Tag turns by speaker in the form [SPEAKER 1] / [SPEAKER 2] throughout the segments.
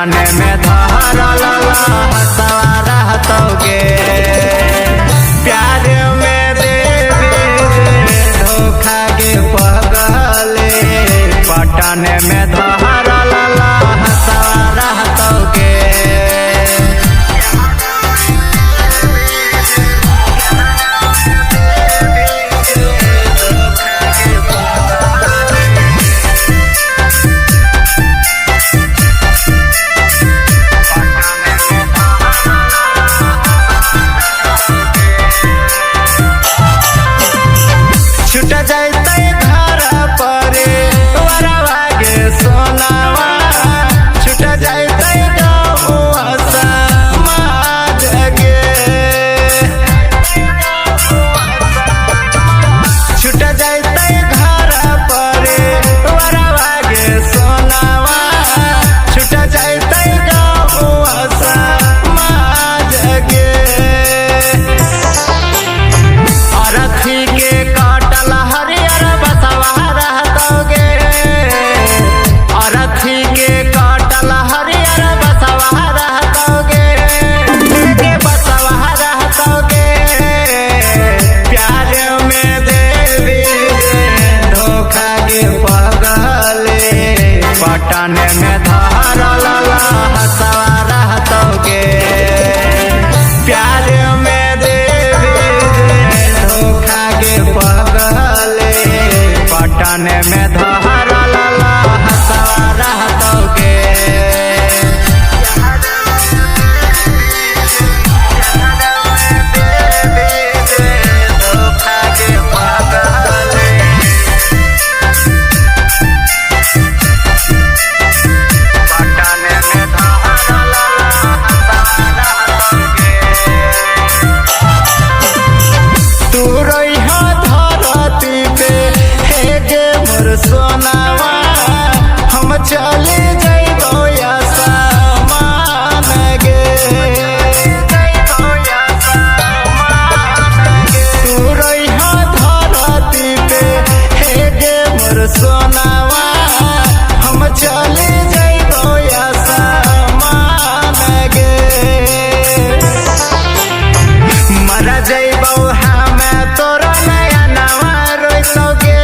[SPEAKER 1] पटाने में धरल हसवारा हतोगे प्यार में देवी धोखा के पगले पटाने में धरल हसवारा हतोगे छूट जाते घर पर वरवा गे सोनावा छूट जाते समाज गे छूट जाते घर पर वरवा गे सोनावा छूट जाते समाज गे अरथी के काटल हरियर बसवा रहतोगे अरथी के काटल हरियर बसवा रहतोगे के बसवा रहतोगे प्यार में देवी धोखा के पगले पटाने में धरल हसवा रहतोगे प्यार में देवी धोखा के पगले पटाने में धरल हसवा रहतोगे धोखा के पगले पटाने में धरल हसवा रहतोगे तू रहिया धरती पे हे गे मोर सोनावा हम चले जइबो आसमान गे तू रहिया धरती पे हे गे मोर सोनावा हम चले जइबो आसमान गे मर जइबो हमें तोरा नया नवा रोइतोगे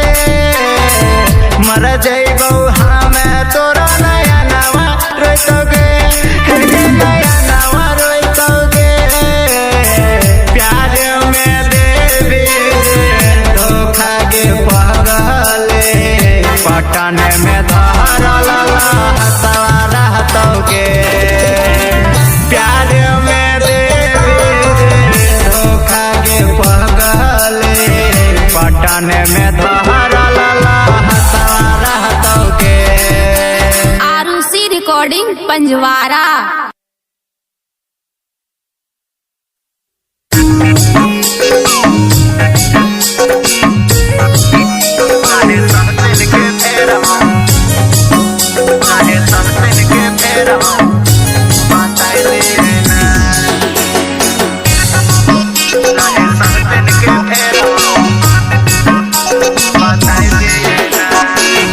[SPEAKER 1] मर जइबो हमें तोरा नया नवा रोइतोगे नया नवा रोइतोगे प्यार में देवी धोखा के पगले पटाने में धरल हसवा रहतोगे प्यार में देवी धोखा के पगले पटाने में धरल हसवा रहतोगे
[SPEAKER 2] आरुषि रिकॉर्डिंग पंजवारा।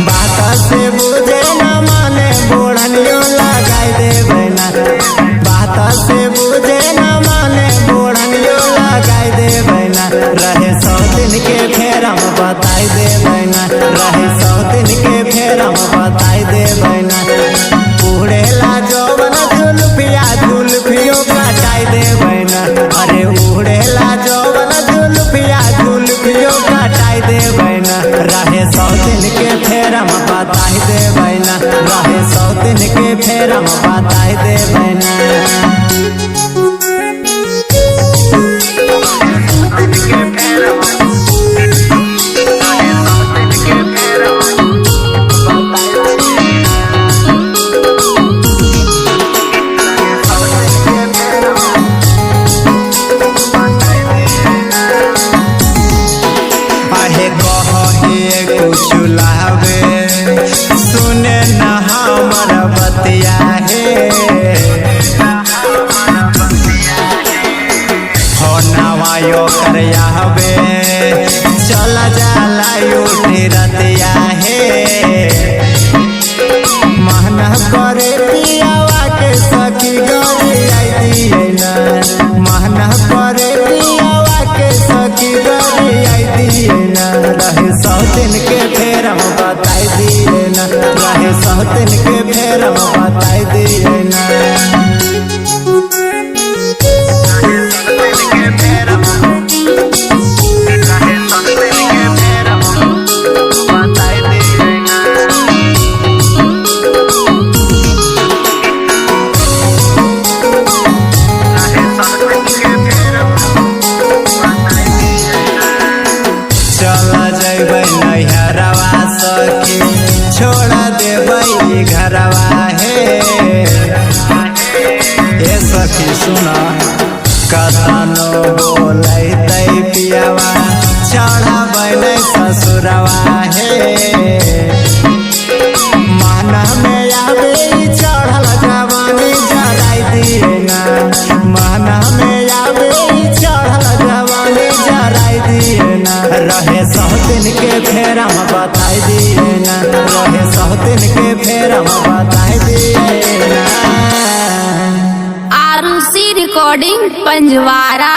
[SPEAKER 1] बात से बुझे न माने बोढ़नियो लगाई देबै ना बात से बुझे न माने बोढ़नियो लगाई देबै ना रहे 100 दिन के फेर हम बताई देबै ना रहे 100 दिन के फेर हम बताई देबै ना उड़ेला जौवन जुल्फिया जुल्फियो कटाई देबै ना अरे उड़ेला जौवन जुल्फिया जुल्फियो कटाई देबै ना रहे 100 दिन के फेर हम बताई देबै ना रहे 100 दिन के फेर हम बताई देबै ना आहे कहे कुछ लावे सुने न हमर बतिया हे हो नवायो कर यावे चल जाला उठी रतिया हे मन करे पियावा के सौतन के फेर बताई दिए ना। छोड़ा देबै घरवा हे ए सखी सुना कतनो बोलैतै पियावा चढ़ाबै नै ससुरवा हे माना में आवे चढ़ल जवानी जराई दिए ना। माना में आवे चढ़ल जवानी जराई दिए ना। रहे सौतन के फेरा बताई दिए ना। रहे सौतन के फेरा बताई दिए ना।
[SPEAKER 2] आरुषि रिकॉर्डिंग पंजवारा।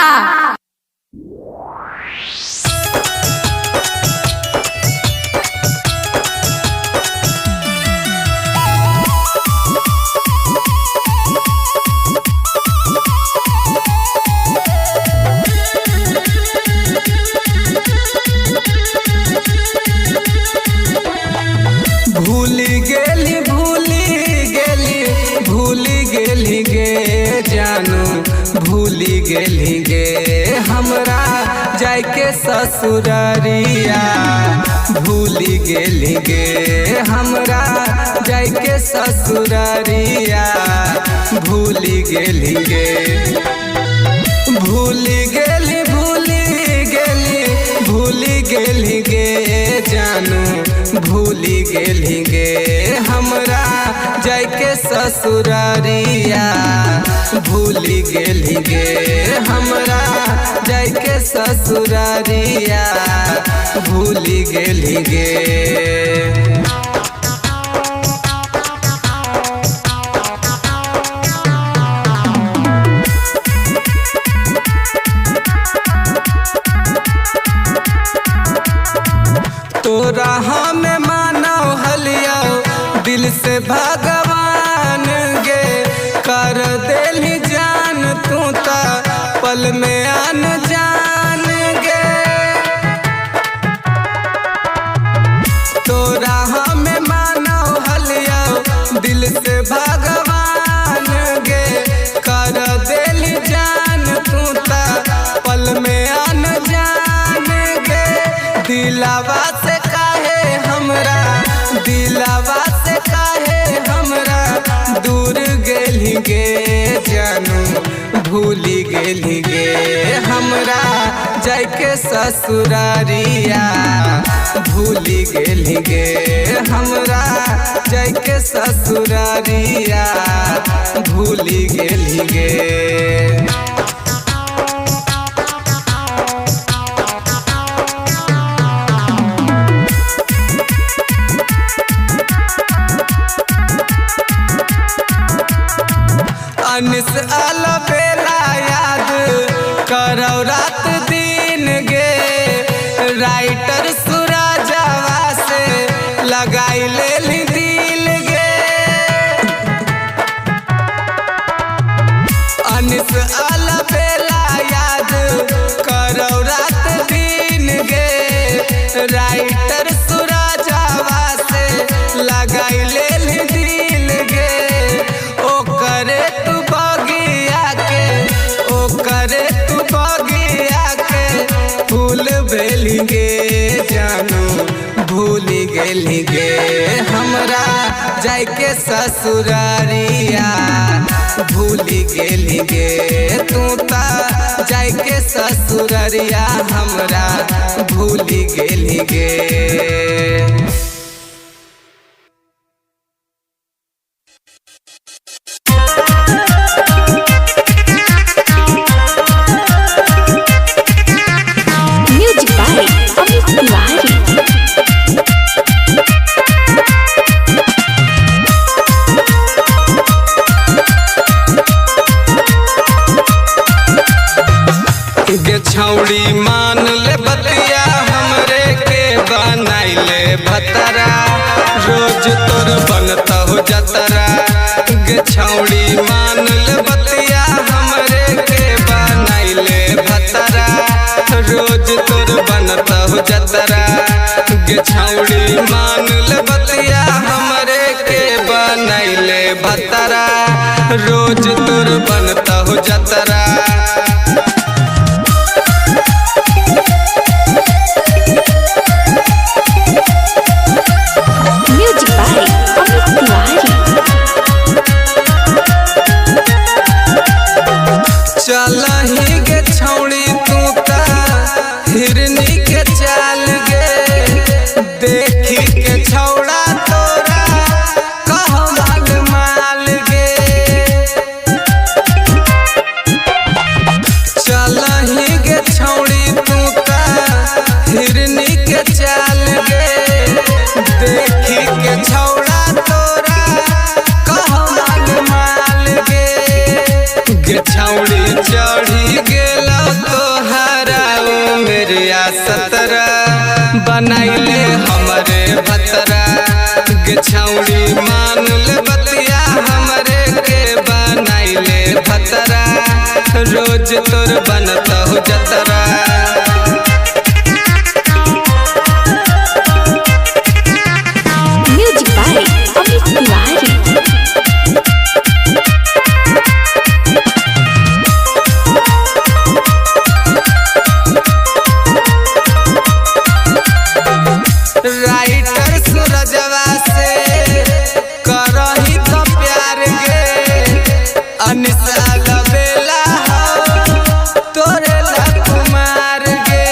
[SPEAKER 3] भूली गे जानू भूली गेली गे हमरा जाके ससुरारिया। भूली गेली गे हमरा जाके ससुरारिया। भूली गेली गे भूली गेली गे जानू भूली गेली गे हमरा जाके ससुरारिया। भूली गेली गे हमरा जाके ससुरारिया। भूली गेली गे तोरा हमें मानो हलिया दिल से भगवान गे कर देली जान तू ता पल में आन जान गे। तोरा हमें मानो हलिया दिल से भगवान गे कर देली जान तू ता पल में आन जान गे। दिलावा से दूर गेली गे जानू भूली गेली गे हमरा जाके ससुरारिया। भूली गेली गे हमरा जाके ससुरारिया। भूली गेली गे अनिस अलबेला याद करो रात दिन गे। राइटर सूरजवा से लगाई लेली दिल गे। अनिस अलबेला याद करो रात दिन गे। राइटर सूरजवा से लगाई लेली दिल गे। ओ करे फूल भेली गे जानू भूली गेली गे हमरा जाके ससुरारिया। भूली गेली गे तू ता जाके ससुरारिया हमरा भूली गेली गे। छौड़ी मान ले बतिया हमरे के बनाइले बता जतरा गे छौड़ी मान ले बतिया हमरे के बनाइले भतरा रोज तोर बनता हो जतरा गे छौड़ी मान ले बतिया हमरे के बनाइले भतरा रोज तोर बनता हो जतरा।
[SPEAKER 2] Music by Amit Tiwari.
[SPEAKER 3] चलही गे छौड़ी तू ता हिरनी के चाल गे देखी के छौड़ा तोरा कहो माल माल गे चलही गे छौड़ी तू ता हिरनी के चाल गे देखी के छौड़ा तोरा कहो माल माल गे गे छौड़ी चढ़ी गेला तोहरा ओ मेरिया सतरा बनाइले हमरे भतरा गे छौड़ी मान ले बतिया हमरे के बनाइले भतरा रोज तोर बनता हो जतरा।
[SPEAKER 2] Music by Amit Tiwari.
[SPEAKER 3] Writer सूरजवा से करही तो प्यार गे अनिसा लबेला हो तोरे ला कुमार गे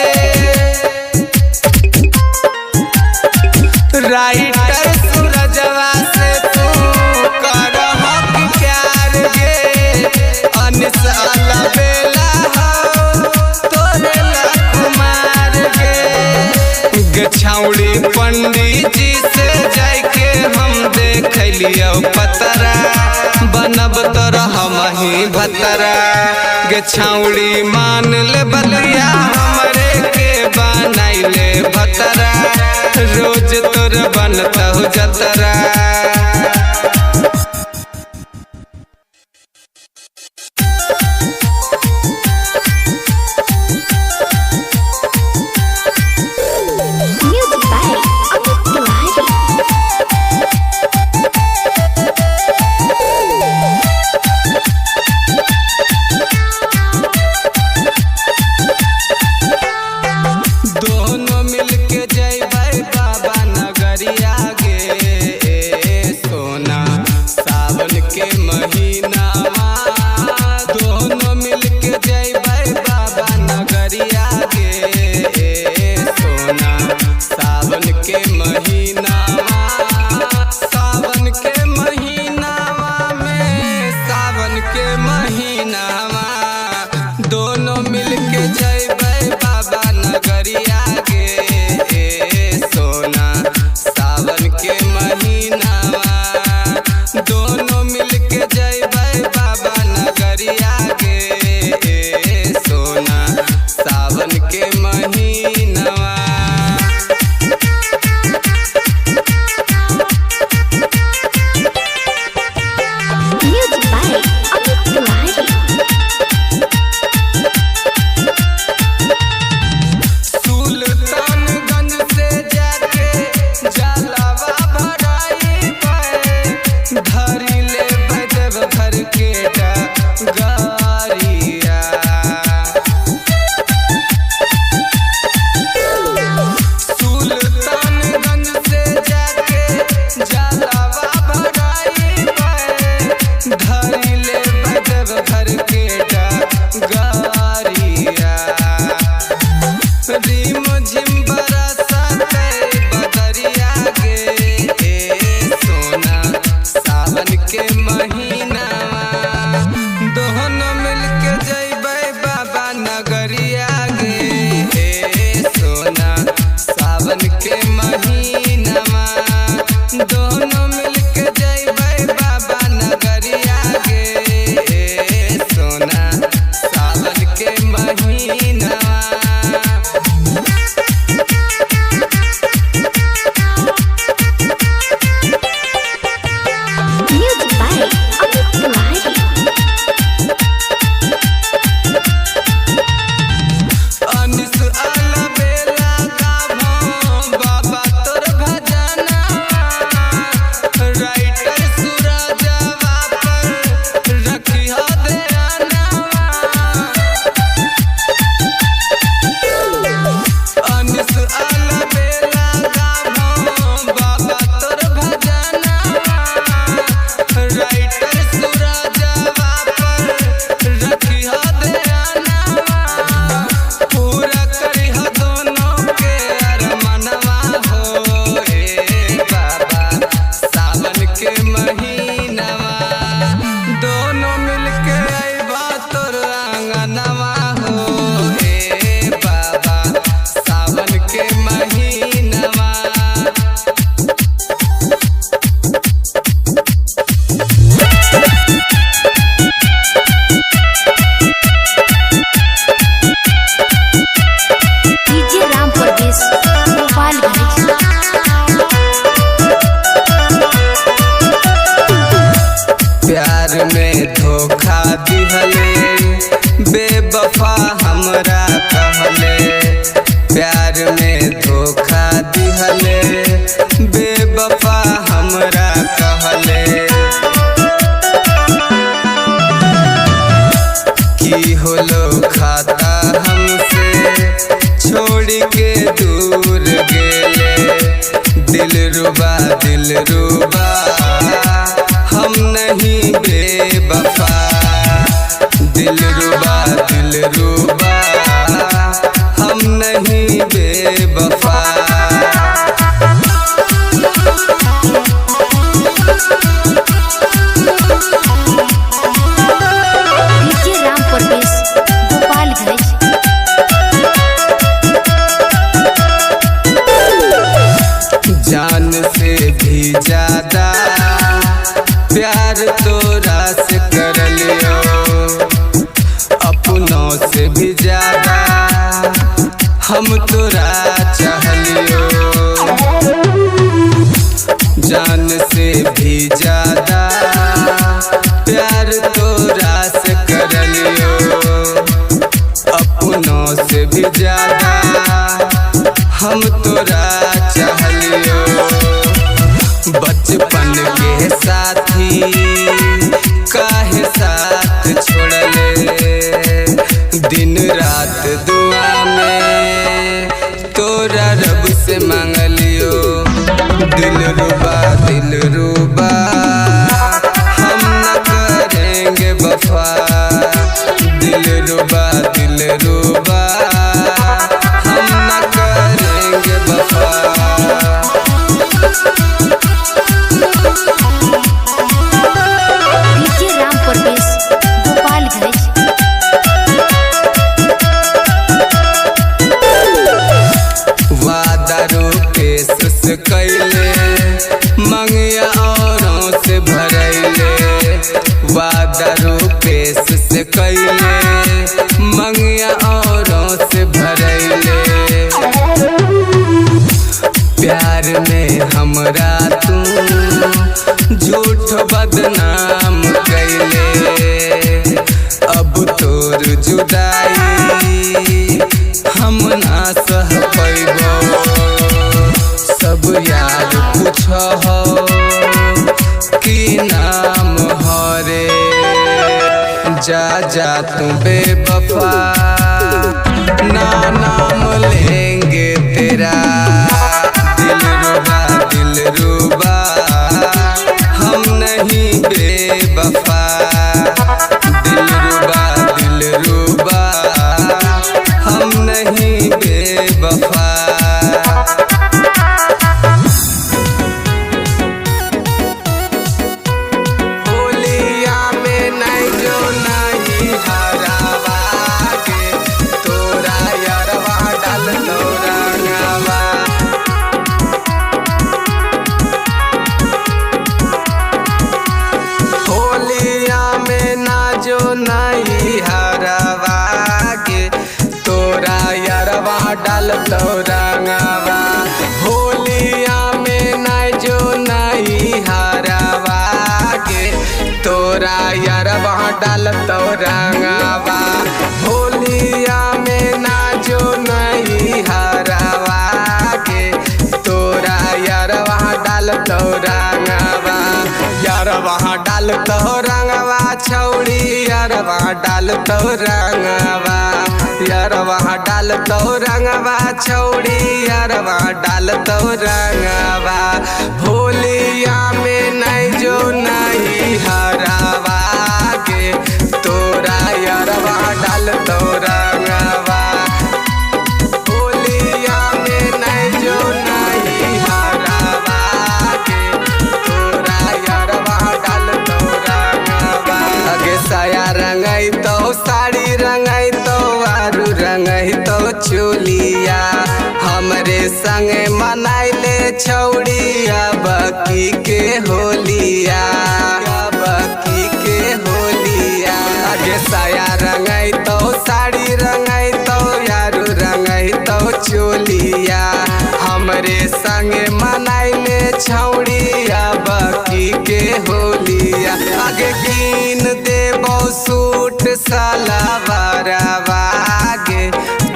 [SPEAKER 3] राइटर सूरजवा से तू करही प्यार गे अनिसा लबेला हो तोरे ला कुमार गे छौड़ी पंडित जी से जाके हम देख लियो पतरा बनब तो हम ही भतरा गे छौड़ी मान ले बलिया हमरे के बनाइले भतरा रोज तोर बनता हो जतरा।
[SPEAKER 2] Music by Amit Tiwari.
[SPEAKER 3] दोनों मिलके जइबै बाबा नगरिया गे दिल रुबा हम नहीं बेवफा। दिल रुबा हम नहीं बेवफा।
[SPEAKER 2] डीजे राम परवेश गोपालगंज।
[SPEAKER 3] जान से भी ज्यादा प्यार तोरा से कर लियो, अपनों से भी ज्यादा हम तोरा चाह लियो। जान से भी ज्यादा प्यार तोरा से कर लियो, अपनों से भी ज्यादा हम तोरा चाह लियो। बचपन के साथी काहे साथ छोड़ले, दिन रात दुआ में तोरा रब से मांगलियो। दिल रुबा हम न करेंगे वफा। दिल रुबा हम न करेंगे वफा।
[SPEAKER 2] डीजे राम परवेश गोपालगंज।
[SPEAKER 3] वादा रूपेश से कैले मंगिया औरों से भरैले। वादा रूपेश से कैले मंगिया औरों से भरैले। प्यार में हमरा तू झूठ बदनाम कैले। अब तोर जुदाई हम ना सह पैबो। सब यार पूछो हो कि नाम हो रे, जा तू बेवफा ना नाम लेंगे तेरा। दिल रुबा हम नहीं बेवफा। दिल रुबा हम नहीं बेवफा। होलिया में नहीं जो नहीं हरावा के, तोरा यारवा डाल तोरा गावा। होलिया में ना जो नहीं हरावा के, तोरा यारवा डाल तोरा गावा। होलिया में ना जो नहीं हरावा के, तोरा यारवा डाल तोरा गावा। होलिया में ना जो नहीं हरावा के, तोरा यारवा डाल तोरा गावा। यारवा डाल तो रंगवा छौड़ी, यारवा डाल तो रंगवा। यारवा डाल तो रंगवा छौड़ी, यारवा डाल तो रंगवा। होलिया में नहीं जो नहीं हरावा के, तोरा यारवा डाल तो रंगवा। होलिया में नहीं जो नहीं हरावा के, तोरा यारवा डाल तो रंगवा। अगे साया रंगई तो साड़ी रंगई तो आरू रंगई तो चोलिया। हमरे संगे मनाइले छौड़िया बकी के होलिया। बकी के होलिया। अगे साया रंगई तो साड़ी रंगई तो यारू रंगई तो चोलिया। हमरे संगे मनाइले छौड़िया बकी के होलिया। आगे कीन देबो सूट सलवारवा गे,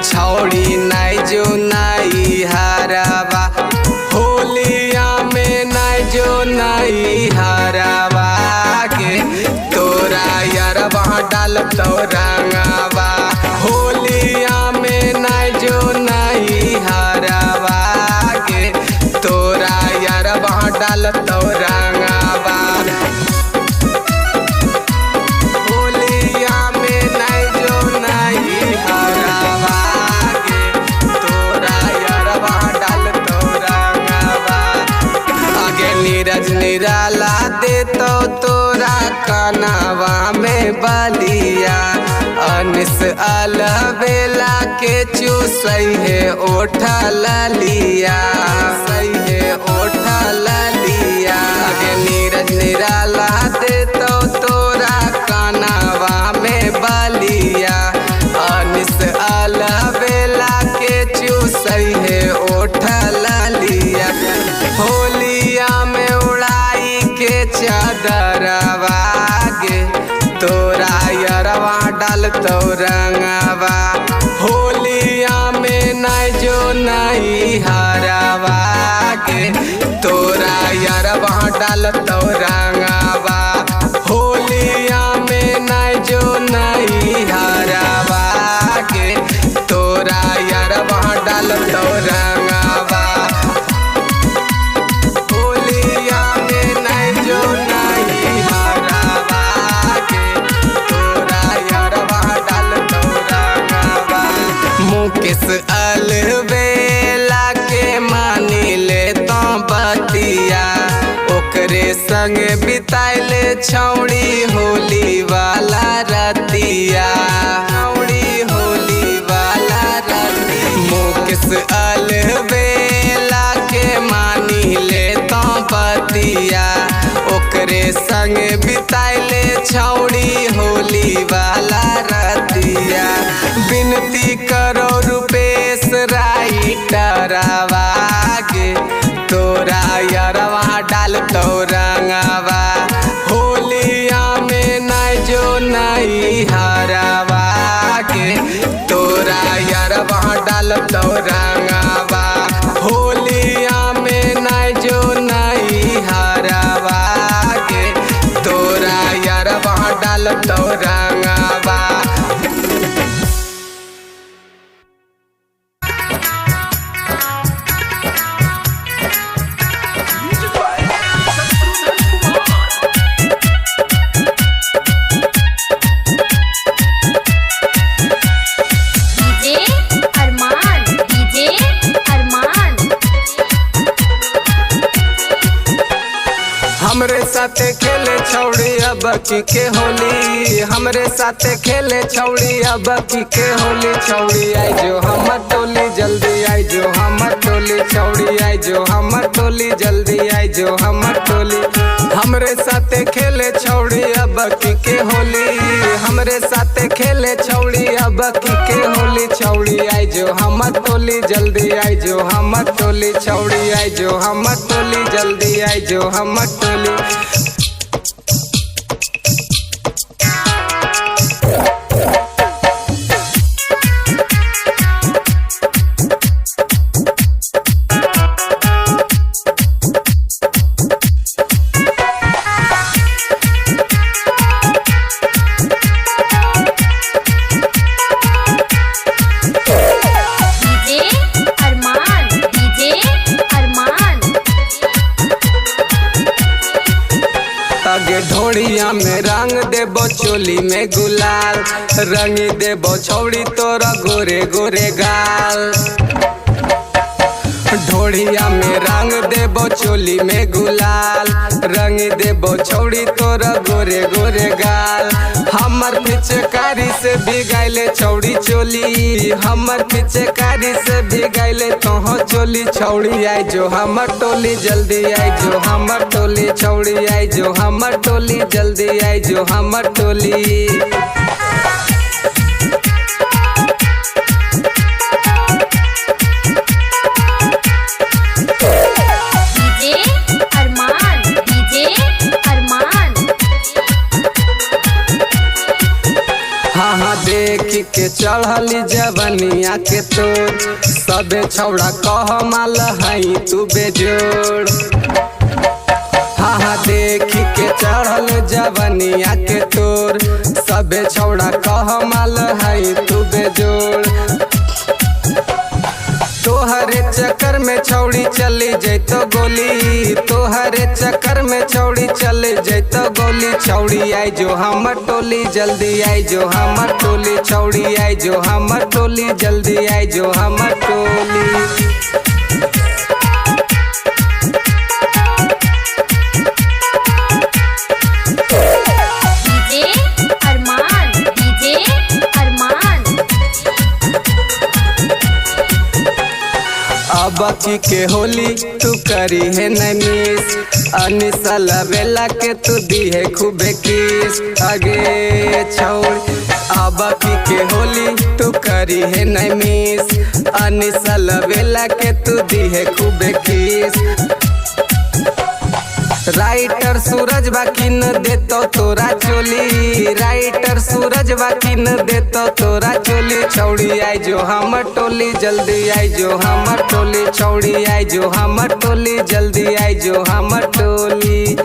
[SPEAKER 3] छौड़ी नाई जो नाई हरावा। होलिया में नाई जो नाई हरावा गे, तोरा यारवा डाल तो रंगवा। होलिया में नाई जो नाई हरावा गे, तोरा यारवा निराला दे तो तोरा कनावा में बलिया अनिस अलबेला के चूसई है ओठा लिया सही है ओठा लिया नीरज निराला दे तो तोरा कनावा में बलिया अनिस अलबेला के चूसई है ओठा लिया होलिया में उड़ाई के चादरवा गे तोरा यरवा डाल तो रंगवा होलिया में नहीं जो नहीं हरवा गे तोरा यरवा डाल तो रंगवा होलिया में नहीं जो नहीं हरवा गे तोरा यरवा डाल तो रंगवा होलिया में नहीं जो नहीं हरवा गे तोरा यरवा डाल तो रंगवा मुकेश अलबेला के मानी ले तो बतिया ओकरे संग बिताइले छौड़ी होली वाला रतिया छौड़ी होली वाला रतिया मुकेश अलबेला के मानी ले तो बतिया ओकरे संग बिताइले छौड़ी होली वाला रतिया विनती करो रुपेश राइटरवा गे तोरा यरवा डाल तो रंगवा होलिया में नहीं जो नहीं हरवा गे तोरा यरवा डाल तो रंगवा होलिया में नहीं जो नहीं हरवा गे तोरा यरवा डाल तो रंगवा
[SPEAKER 2] डीजे अरमान
[SPEAKER 3] हमरे साथे खेले छौड़ी अब के होली हमरे साथे खेले छौड़ी अब के होली छौड़ी आई जो हमर टोली जल्दी आई जो हमर टोली छौड़ी आई जो हमर टोली जल्दी आई जो हमर टोली हमरे साथे खेले छौड़ी अब के होली हमरे साथे खेले छौड़ी अब के होली छौड़ी आई जो हमर टोली जल्दी आई जो हमर टोली छौड़ी आई जो हमर टोली जल्दी आई जो हमर टोली
[SPEAKER 2] डीजे अरमान
[SPEAKER 3] आगे ढोड़िया में रंग देबो चोली में गुलाल रंग देबो छौड़ी तोरा गोरे गोरे गाल ढोड़िया में रंग देबो चोली में गुलाल रंग देबो छौड़ी तोरा गोरे गोरे गाल हमर पिचकारी से भिगाइले छौड़ी चोली हमर पिचकारी से भिगाइले तोहो चोली छौड़ी आई जो हमर टोली जल्दी आई जो हमर टोली छौड़ी आई जो हमर टोली जल्दी आई जो हमर टोली
[SPEAKER 2] डीजे अरमान
[SPEAKER 3] हाँ हाँ देख के चढ़ली जवनिया के तोर सबे छौड़ा कह माल हई तू बेजोड़ हाँ हाँ देख के चढ़ल जवनिया के तोर सबे छौड़ा कह माल हई तू बेजोड़ तोहरे चक्कर में छौड़ी चली जैतो गोली तोहरे चक्कर में छौड़ी चली जैतो गोली छौड़ी आई जो हमर टोली जल्दी आई जो हमर टोली छौड़ी आई जो हमर टोली जल्दी आई जो हमर टोली की के होली तू करी है न मिस अनिसा लवेला के तू दी है खूबे किस आगे छोड़ की के होली तू करी है न मिस अनिसा लवेला के तू दी है खूबे किस राइटर सूरज बाकी न देतो तोरा चोली राइटर सूरज बाकी न देतो तोरा चोली छौड़ी आई जो हमर टोली जल्दी आई जो हमर टोली छौड़ी आई जो हमर टोली जल्दी आई जो हमर टोली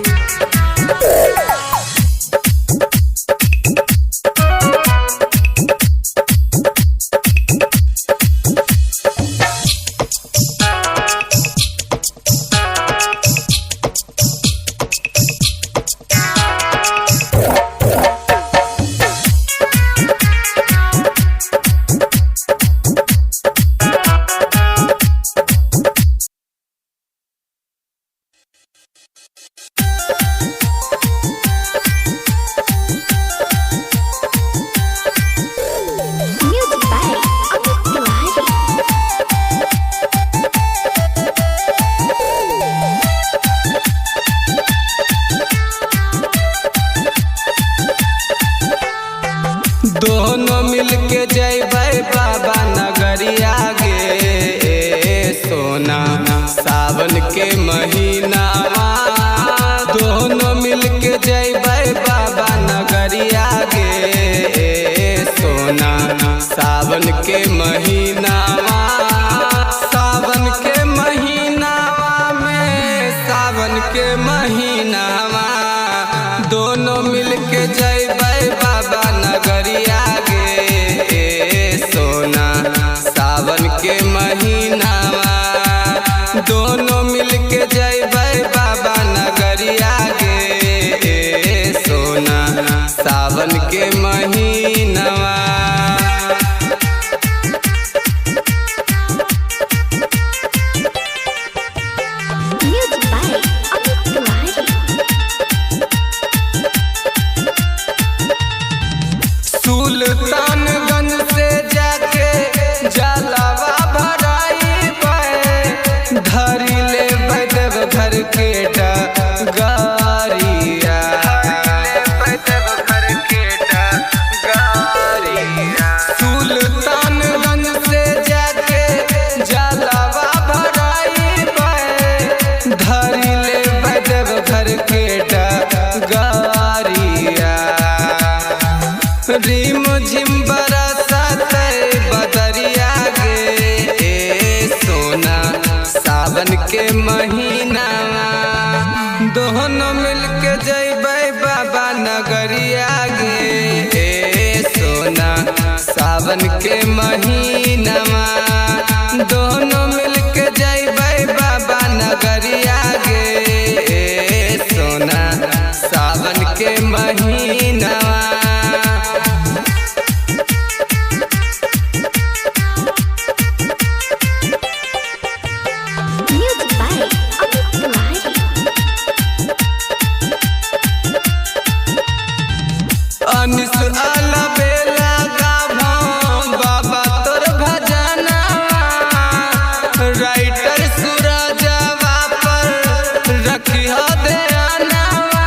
[SPEAKER 2] Music by Amit Tiwari.
[SPEAKER 3] दोनों मिलके जैबै बाबा नगरिया गे सोना सावन के महीना दोनों मिलके जैबै बाबा नगरिया गे सोना सावन के महीना सावन के महीना में सावन के महीना दोनों मिलके जैबै बाबा नगरिया गे सोना सावन के महीना दोनों मिलके जैबै बाबा नगरिया गे सोना सावन के महीना
[SPEAKER 2] Music by Amit Tiwari.
[SPEAKER 3] Sultanganj से जाके जलावा भराई पे धरी ले बैदेव घर के डगरिया सुल्तानगंज से जाके जलावा भराई पे धरी ले बैदेव घर के डगरिया रिम झिम बरसात बदरिया गे सोना सावन के महीना दोनों मिलके जैबै बाबा नगरिया गे सोना सावन के महीना दोनों मिलके जैबै बाबा नगरिया गे सोना सावन के महीना
[SPEAKER 2] Music by Amit Tiwari.
[SPEAKER 3] Anis अलबेला गाभम बाबा तोर भजना राइटर सूरजवा पर रखिह ध्यानवा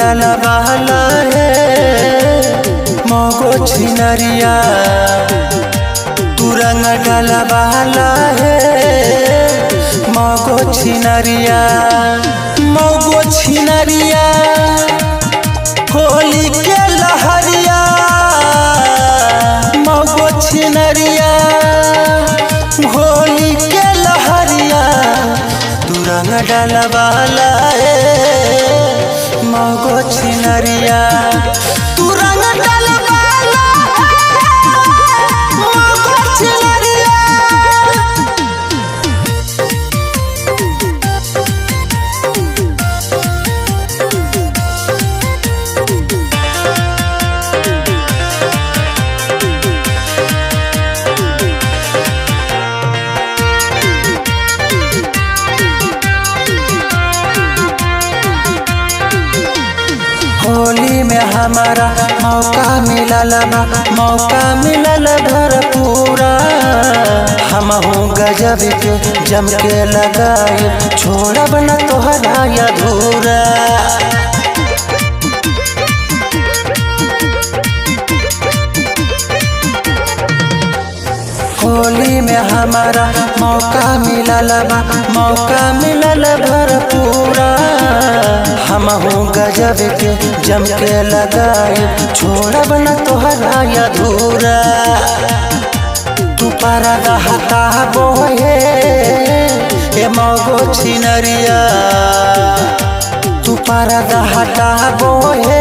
[SPEAKER 1] डलवाला है मौगो छिनरिया, तू रंग डलवाला है मौगो छिनरिया। मौगो छिनरिया होली के लहरिया, मौगो छिनरिया होली के लहरिया, तू रंग डलवाला है मौगो छिनरिया, तू रंग डलवाला है मौगो छिनरिया। होली में हमारा मौका मिलल बा, मौका मिलल भरपूरा। हम हूँ गजब के जम के लगाए, छोड़ब न तोहरा अधूरा। होली में हमारा मौका मिलल बा, मौका मिलल भरपूरा। हम हूँ गजब के जम के लगाए, छोड़ब न तोहरा अधूरा। तू परदा हटाबो हे ए मौगो छिनरिया, तू परदा हटाबो हे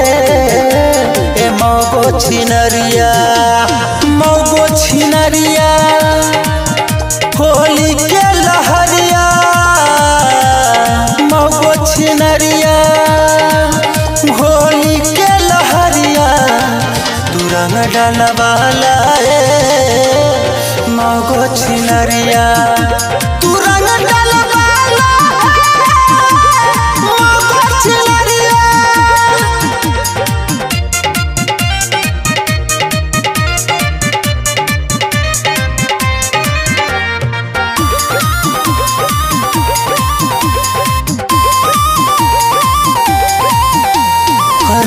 [SPEAKER 1] ए मौगो छिनरिया। मौगो छिनरिया होली के लहरिया, मौगो छिनरिया होली के लहरिया, तू रंग डलवाला है मौगो छिनरिया, तू रंग डलवाला है मौगो छिनरिया।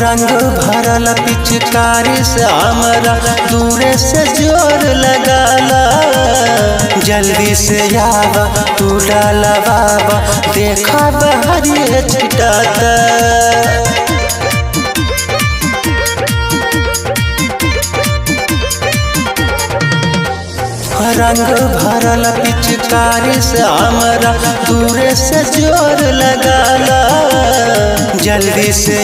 [SPEAKER 1] रंग भरल पिचकारी से हमरा दूरे से जोर लगाला, जल्दी से आवा तू डलवावा, देखा बहरिए छिटाता। रंग भरल पिचकारी से हमरा दूरे से जोर लगाला, जल्दी से